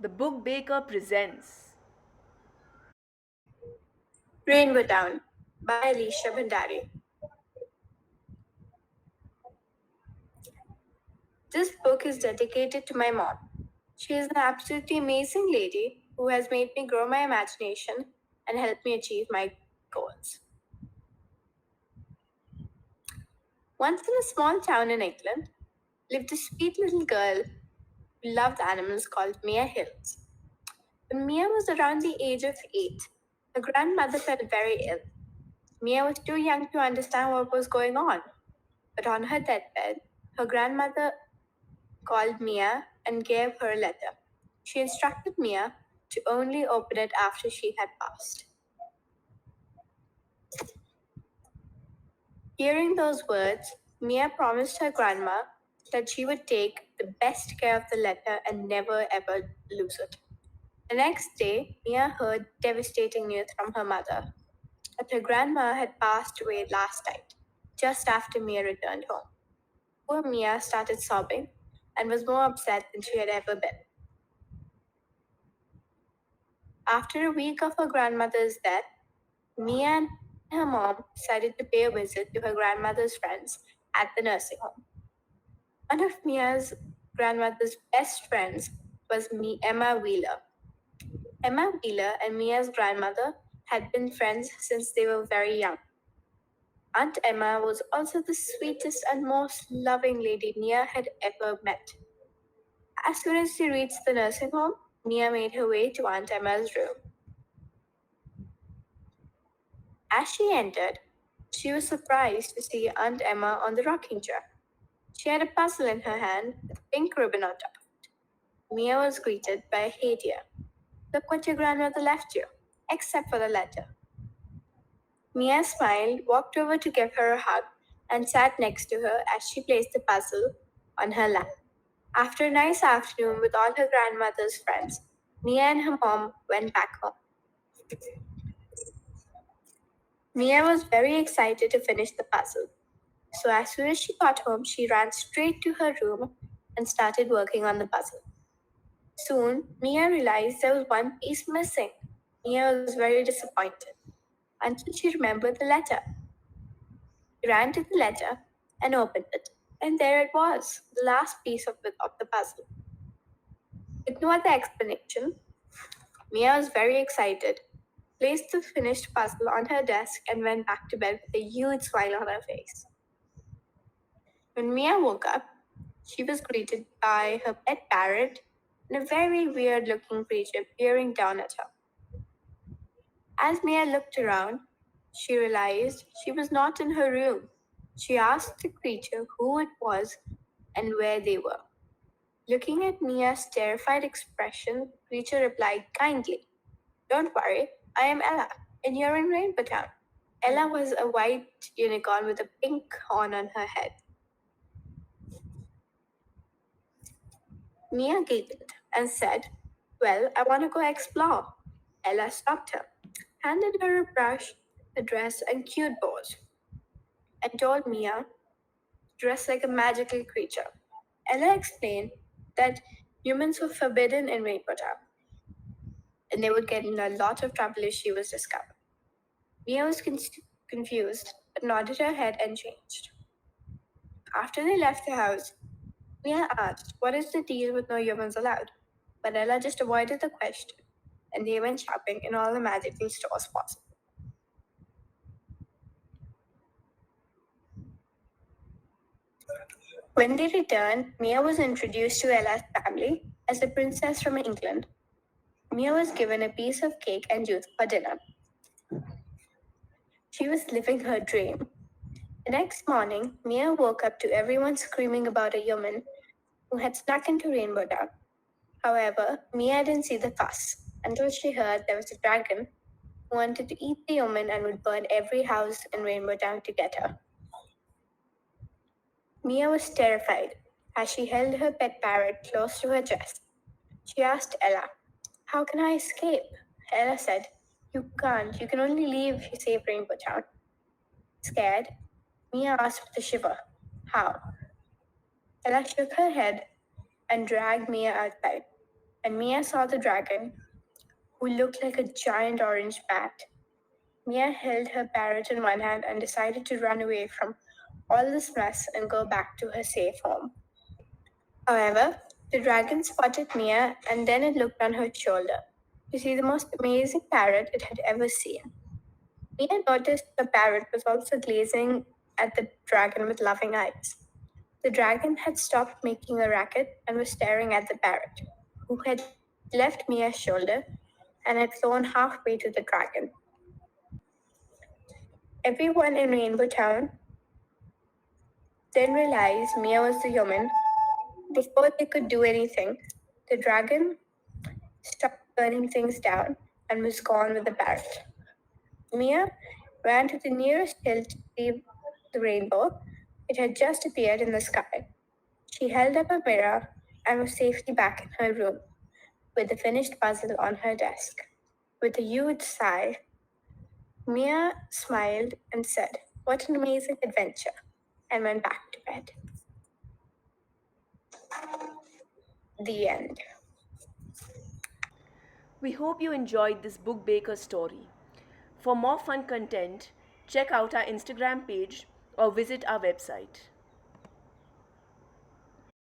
The Book Baker presents. Rainbow Town by Alisha Bhandari. This book is dedicated to my mom. She is an absolutely amazing lady who has made me grow my imagination and helped me achieve my goals. Once in a small town in England lived a sweet little girl who loved animals called Mia Hills. When Mia was around the age of 8, her grandmother fell very ill. Mia was too young to understand what was going on, but on her deathbed, her grandmother called Mia and gave her a letter. She instructed Mia to only open it after she had passed. Hearing those words, Mia promised her grandma that she would take the best care of the letter and never ever lose it. The next day, Mia heard devastating news from her mother that her grandma had passed away last night, just after Mia returned home. Poor Mia started sobbing and was more upset than she had ever been. After a week of her grandmother's death, Mia and her mom decided to pay a visit to her grandmother's friends at the nursing home. One of Mia's grandmother's best friends was Emma Wheeler. Emma Wheeler and Mia's grandmother had been friends since they were very young. Aunt Emma was also the sweetest and most loving lady Mia had ever met. As soon as she reached the nursing home, Mia made her way to Aunt Emma's room. As she entered, she was surprised to see Aunt Emma on the rocking chair. She had a puzzle in her hand with a pink ribbon on top. Mia was greeted by a "Hey dear, look what your grandmother left you, except for the letter." Mia smiled, walked over to give her a hug, and sat next to her as she placed the puzzle on her lap. After a nice afternoon with all her grandmother's friends, Mia and her mom went back home. Mia was very excited to finish the puzzle. So as soon as she got home, she ran straight to her room and started working on the puzzle. Soon, Mia realized there was one piece missing. Mia was very disappointed until she remembered the letter. She ran to the letter and opened it, and there it was, the last piece of the puzzle. With no other explanation, Mia was very excited, placed the finished puzzle on her desk, and went back to bed with a huge smile on her face. When Mia woke up, she was greeted by her pet parrot and a very weird looking creature peering down at her. As Mia looked around, she realized she was not in her room. She asked the creature who it was and where they were. Looking at Mia's terrified expression, the creature replied kindly, "Don't worry, I am Ella, and you're in Rainbow Town." Ella was a white unicorn with a pink horn on her head. Mia giggled and said, "Well, I want to go explore." Ella stopped her, handed her a brush, a dress, and cute bows, and told Mia to dress like a magical creature. Ella explained that humans were forbidden in Rainbow Town, and they would get in a lot of trouble if she was discovered. Mia was confused, but nodded her head and changed. After they left the house, Mia asked, "What is the deal with no humans allowed?" But Ella just avoided the question, and they went shopping in all the magical stores possible. When they returned, Mia was introduced to Ella's family as a princess from England. Mia was given a piece of cake and juice for dinner. She was living her dream. The next morning, Mia woke up to everyone screaming about a human who had snuck into Rainbow Town. However, Mia didn't see the fuss until she heard there was a dragon who wanted to eat the human and would burn every house in Rainbow Town to get her. Mia was terrified as she held her pet parrot close to her chest. She asked Ella, "How can I escape?" Ella said, "You can't. You can only leave if you save Rainbow Town." Scared, Mia asked with a shiver, "How?" Ella shook her head and dragged Mia outside. and Mia saw the dragon, who looked like a giant orange bat. Mia held her parrot in one hand and decided to run away from all this mess and go back to her safe home. However, the dragon spotted Mia and then it looked on her shoulder to see the most amazing parrot it had ever seen. Mia noticed the parrot was also gazing at the dragon with loving eyes. The dragon had stopped making a racket and was staring at the parrot, who had left Mia's shoulder and had flown halfway to the dragon. Everyone in Rainbow Town then realized Mia was the human. Before they could do anything, the dragon stopped burning things down and was gone with the parrot. Mia ran to the nearest hill to see the rainbow. It had just appeared in the sky. She held up a mirror and was safely back in her room with the finished puzzle on her desk. With a huge sigh, Mia smiled and said, "What an amazing adventure," and went back to bed. The end. We hope you enjoyed this Book Baker story. For more fun content, check out our Instagram page or visit our website.